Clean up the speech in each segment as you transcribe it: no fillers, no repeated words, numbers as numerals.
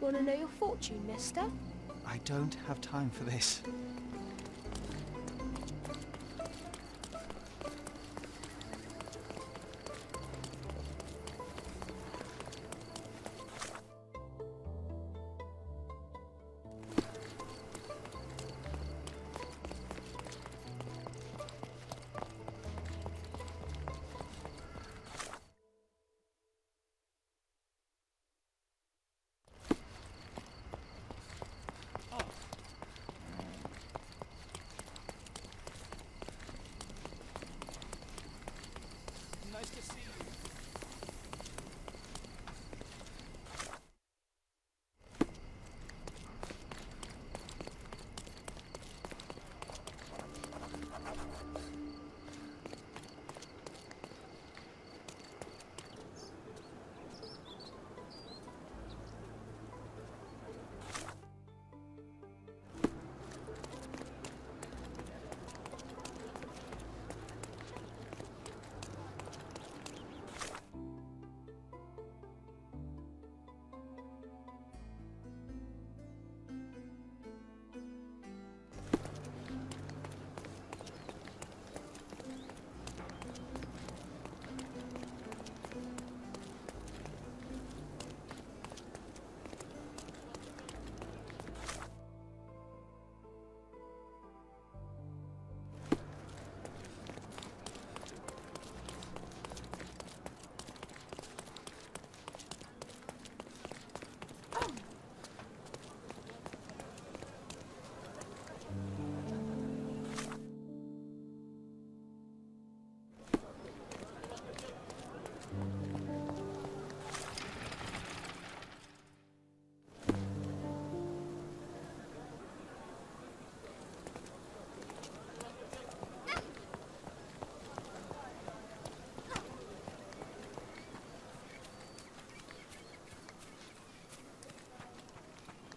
Want to know your fortune, mister? I don't have time for this. Nice to see you.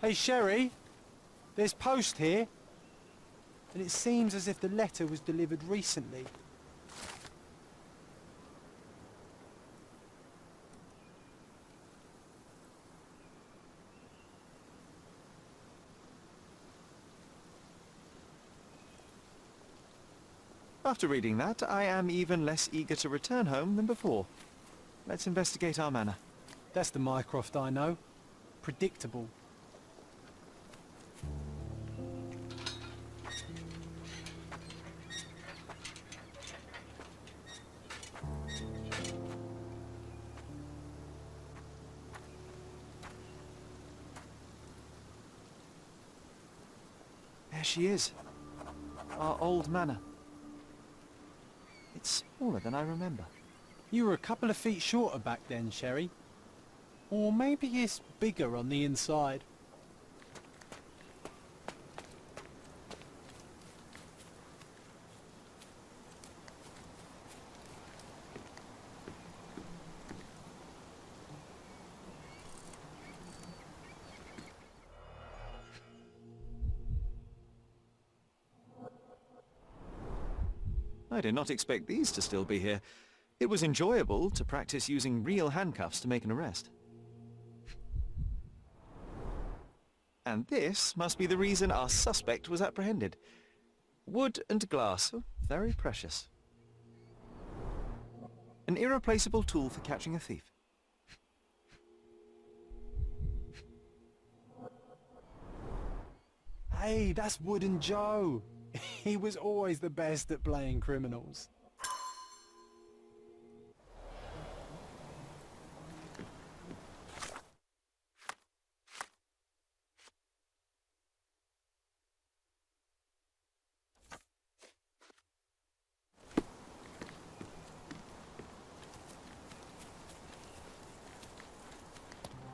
Hey, Sherry, there's post here, and it seems as if the letter was delivered recently. After reading that, I am even less eager to return home than before. Let's investigate our manor. That's the Mycroft I know. Predictable. There she is. Our old manor. It's smaller than I remember. You were a couple of feet shorter back then, Sherry. Or maybe it's bigger on the inside. I did not expect these to still be here. It was enjoyable to practice using real handcuffs to make an arrest. And this must be the reason our suspect was apprehended. Wood and glass, oh, very precious. An irreplaceable tool for catching a thief. Hey, that's Wooden Joe. He was always the best at playing criminals.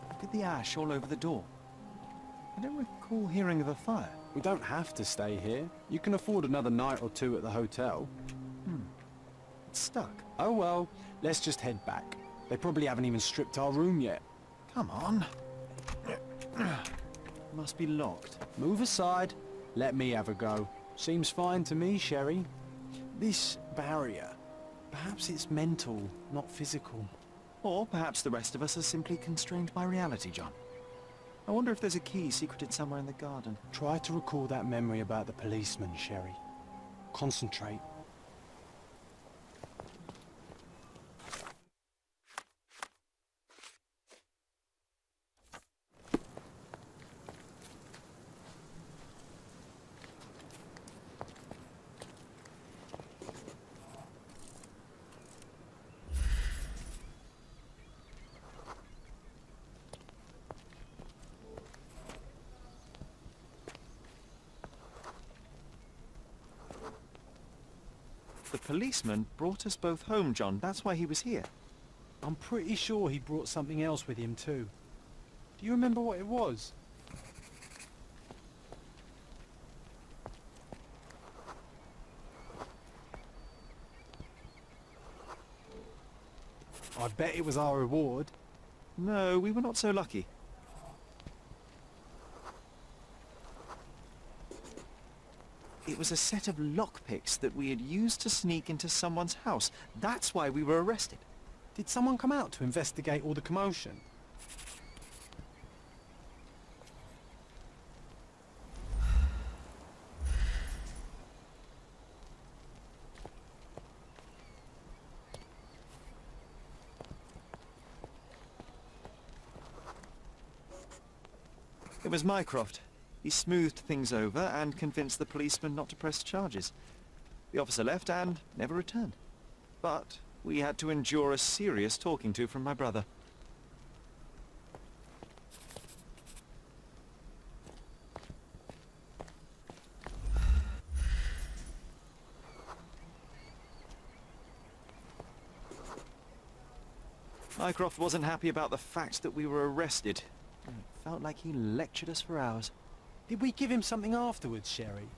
Look at the ash all over the door. I don't recall hearing of a fire. We don't have to stay here. You can afford another night or two at the hotel. It's stuck. Oh well, let's just head back. They probably haven't even stripped our room yet. Come on. Must be locked. Move aside. Let me have a go. Seems fine to me, Sherry. This barrier, perhaps it's mental, not physical. Or perhaps the rest of us are simply constrained by reality, John. I wonder if there's a key secreted somewhere in the garden. Try to recall that memory about the policeman, Sherry. Concentrate. The policeman brought us both home, John. That's why he was here. I'm pretty sure he brought something else with him too. Do you remember what it was? I bet it was our reward. No, we were not so lucky. It was a set of lockpicks that we had used to sneak into someone's house. That's why we were arrested. Did someone come out to investigate all the commotion? It was Mycroft. He smoothed things over and convinced the policeman not to press charges. The officer left and never returned. But we had to endure a serious talking to from my brother. Mycroft wasn't happy about the fact that we were arrested. It felt like he lectured us for hours. Did we give him something afterwards, Sherry?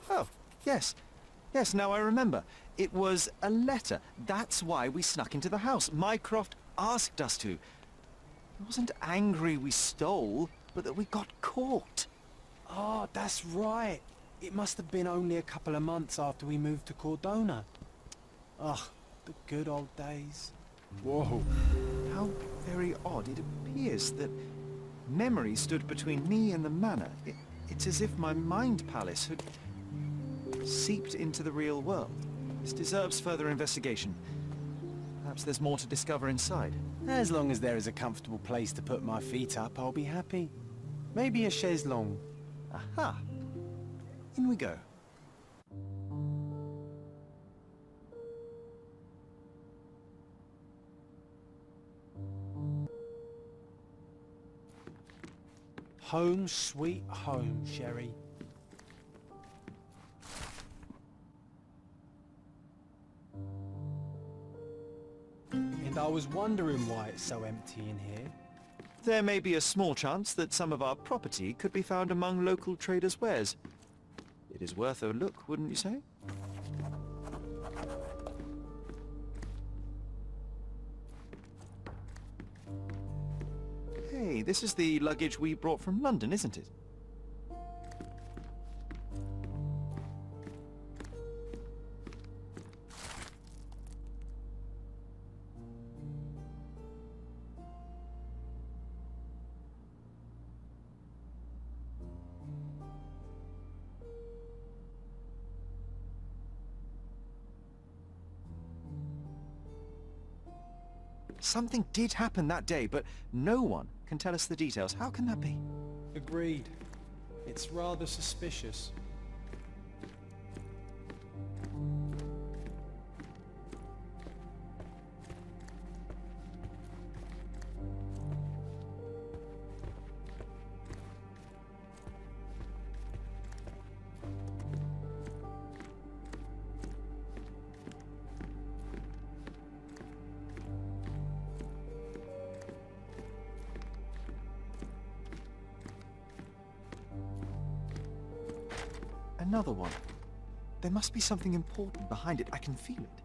Oh, yes. Yes, now I remember. It was a letter. That's why we snuck into the house. Mycroft asked us to. He wasn't angry we stole, but that we got caught. Oh, that's right. It must have been only a couple of months after we moved to Cordona. Ugh, the good old days. Whoa. How very odd it appears that memory stood between me and the manor. It's as if my mind palace had seeped into the real world. This deserves further investigation. Perhaps there's more to discover inside. As long as there is a comfortable place to put my feet up, I'll be happy. Maybe a chaise longue. Aha! In we go. Home sweet home, Sherry. And I was wondering why it's so empty in here. There may be a small chance that some of our property could be found among local traders' wares. It is worth a look, wouldn't you say? Hey, this is the luggage we brought from London, isn't it? Something did happen that day, but no one can tell us the details. How can that be? Agreed. It's rather suspicious. Another one. There must be something important behind it. I can feel it.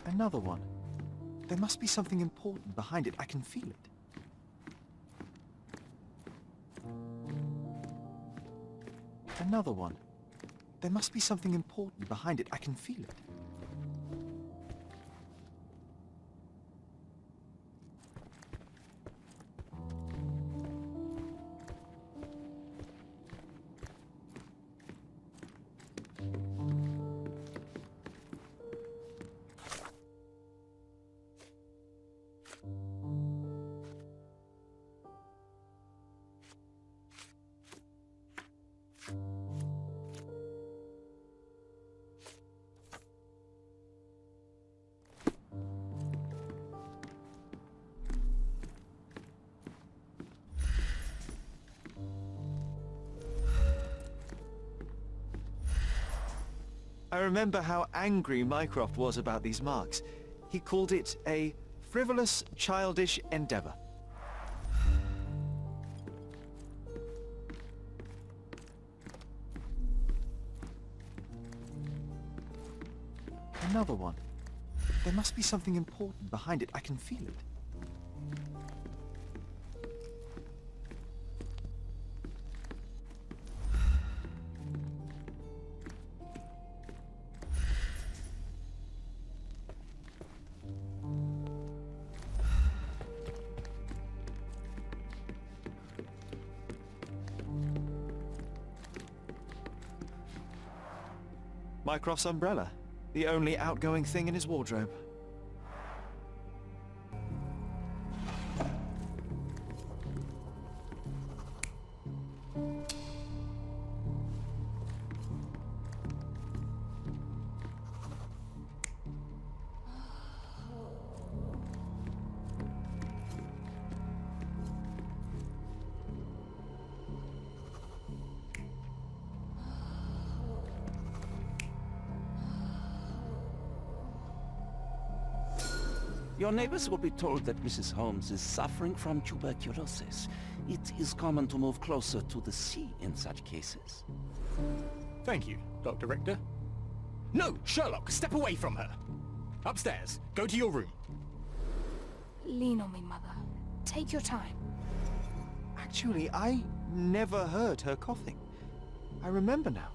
Another one. There must be something important behind it. I can feel it. Another one. There must be something important behind it. I can feel it. I remember how angry Mycroft was about these marks. He called it a frivolous, childish endeavor. Another one. There must be something important behind it. I can feel it. Mycroft's umbrella, the only outgoing thing in his wardrobe. Your neighbors will be told that Mrs. Holmes is suffering from tuberculosis. It is common to move closer to the sea in such cases. Thank you, Dr. Richter. No, Sherlock, step away from her. Upstairs, go to your room. Lean on me, Mother. Take your time. Actually, I never heard her coughing. I remember now.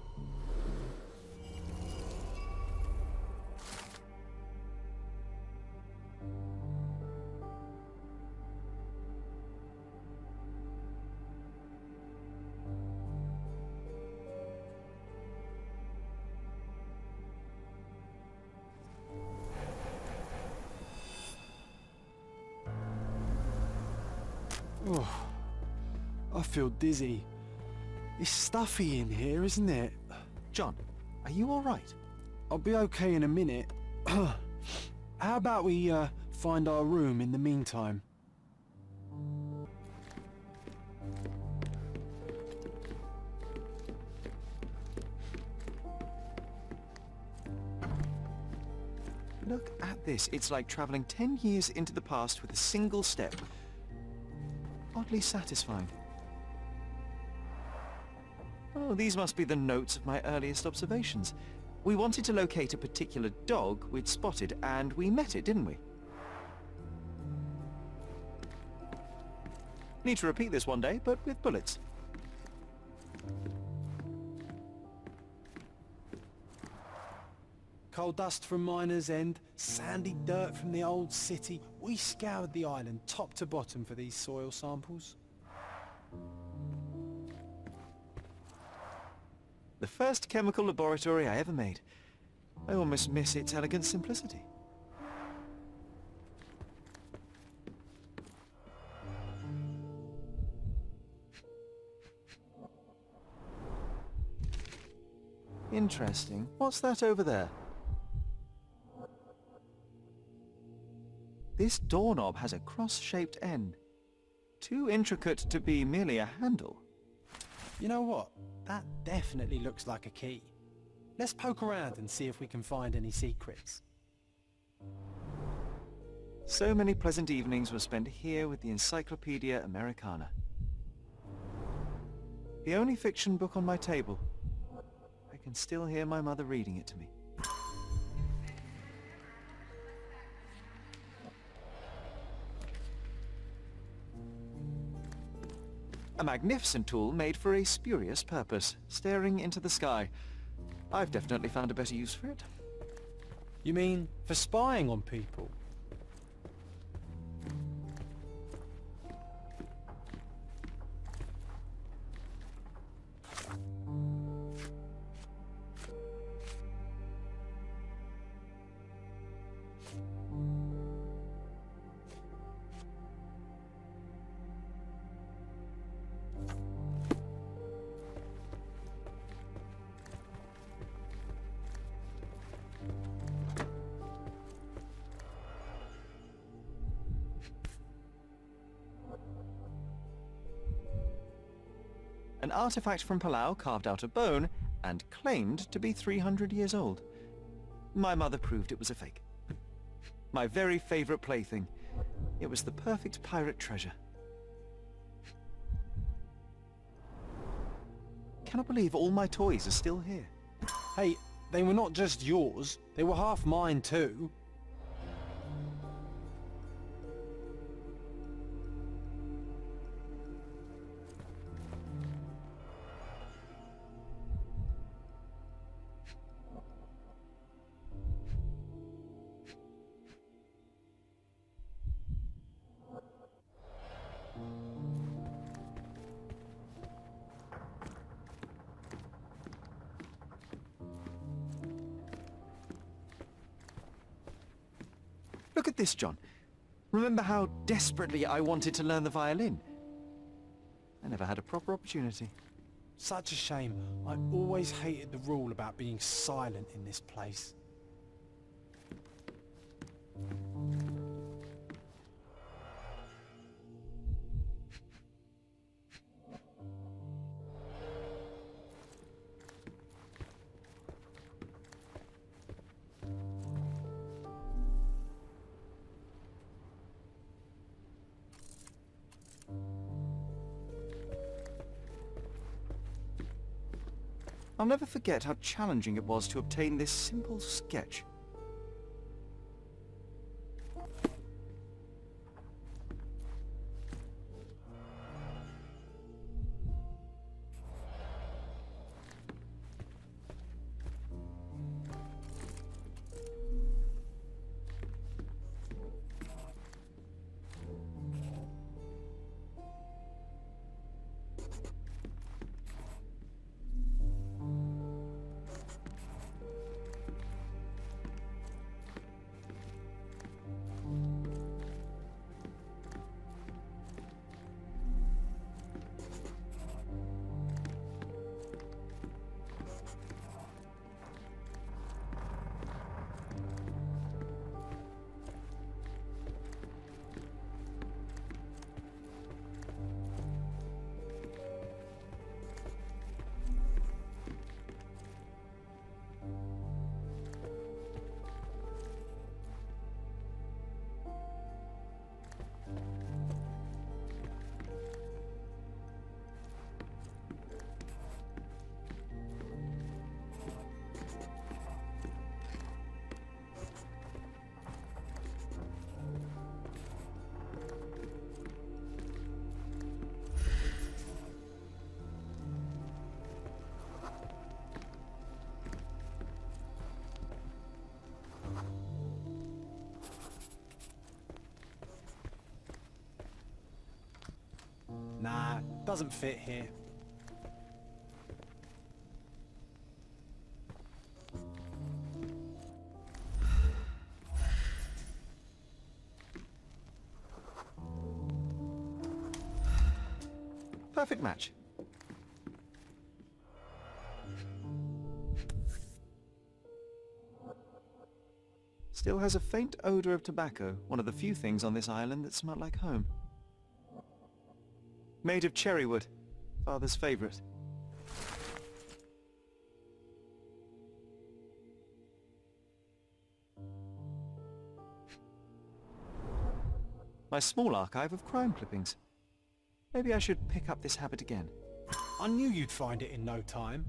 Oh, I feel dizzy. It's stuffy in here, isn't it? John, are you all right? I'll be okay in a minute. How about we find our room in the meantime? Look at this. It's like traveling 10 years into the past with a single step. Oddly satisfying. Oh, these must be the notes of my earliest observations. We wanted to locate a particular dog we'd spotted, and we met it, didn't we? Need to repeat this one day, but with bullets. Coal dust from Miner's End, sandy dirt from the old city. We scoured the island top to bottom for these soil samples. The first chemical laboratory I ever made. I almost miss its elegant simplicity. Interesting. What's that over there? This doorknob has a cross-shaped end. Too intricate to be merely a handle. You know what? That definitely looks like a key. Let's poke around and see if we can find any secrets. So many pleasant evenings were spent here with the Encyclopedia Americana. The only fiction book on my table. I can still hear my mother reading it to me. A magnificent tool made for a spurious purpose, staring into the sky. I've definitely found a better use for it. You mean for spying on people? An artifact from Palau carved out of bone and claimed to be 300 years old. My mother proved it was a fake. My very favorite plaything. It was the perfect pirate treasure. Cannot believe all my toys are still here. Hey, they were not just yours, they were half mine too. Look at this, John. Remember how desperately I wanted to learn the violin? I never had a proper opportunity. Such a shame. I always hated the rule about being silent in this place. I'll never forget how challenging it was to obtain this simple sketch. Nah, doesn't fit here. Perfect match. Still has a faint odor of tobacco, one of the few things on this island that smell like home. Made of cherry wood, Father's favorite. My small archive of crime clippings. Maybe I should pick up this habit again. I knew you'd find it in no time.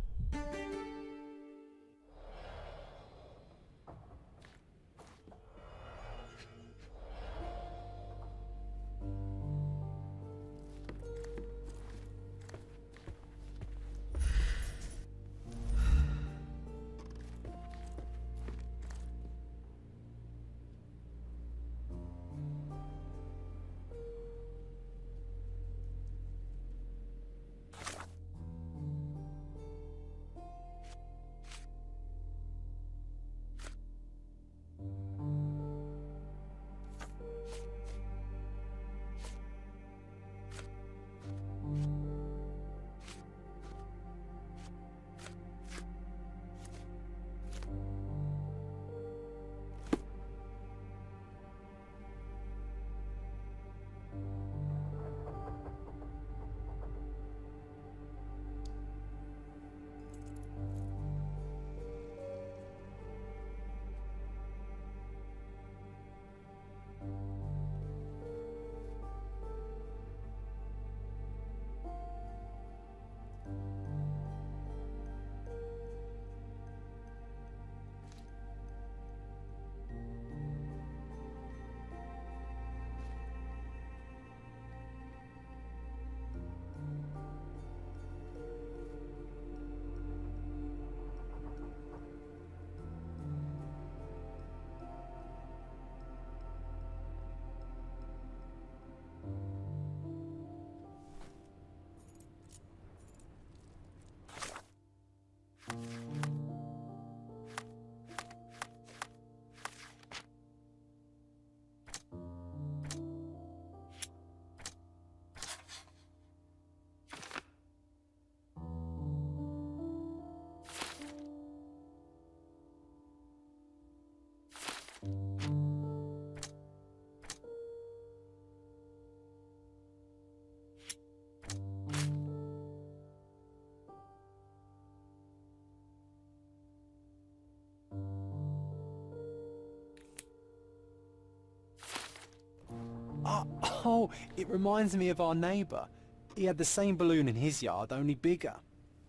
Oh, it reminds me of our neighbour. He had the same balloon in his yard, only bigger.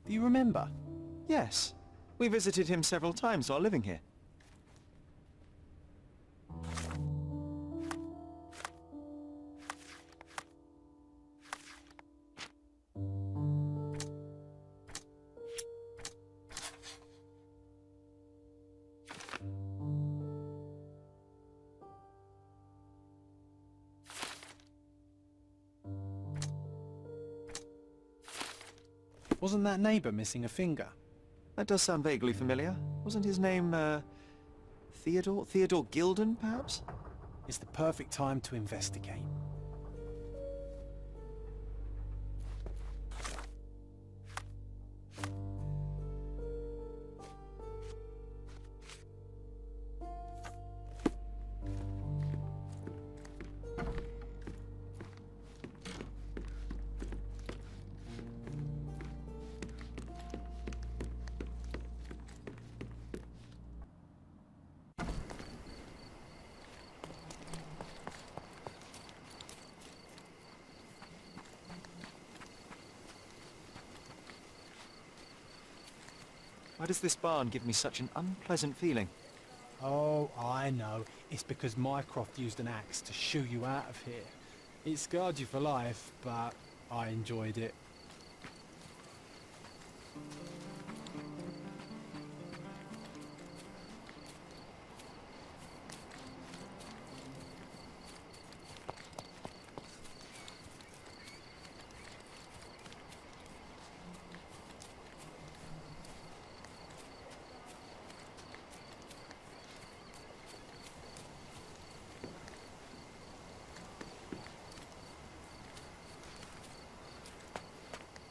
Do you remember? Yes. We visited him several times while living here. Wasn't that neighbour missing a finger? That does sound vaguely familiar. Wasn't his name, Theodore? Theodore Gilden, perhaps? It's the perfect time to investigate. Why does this barn give me such an unpleasant feeling? Oh, I know. It's because Mycroft used an axe to shoo you out of here. It scarred you for life, but I enjoyed it.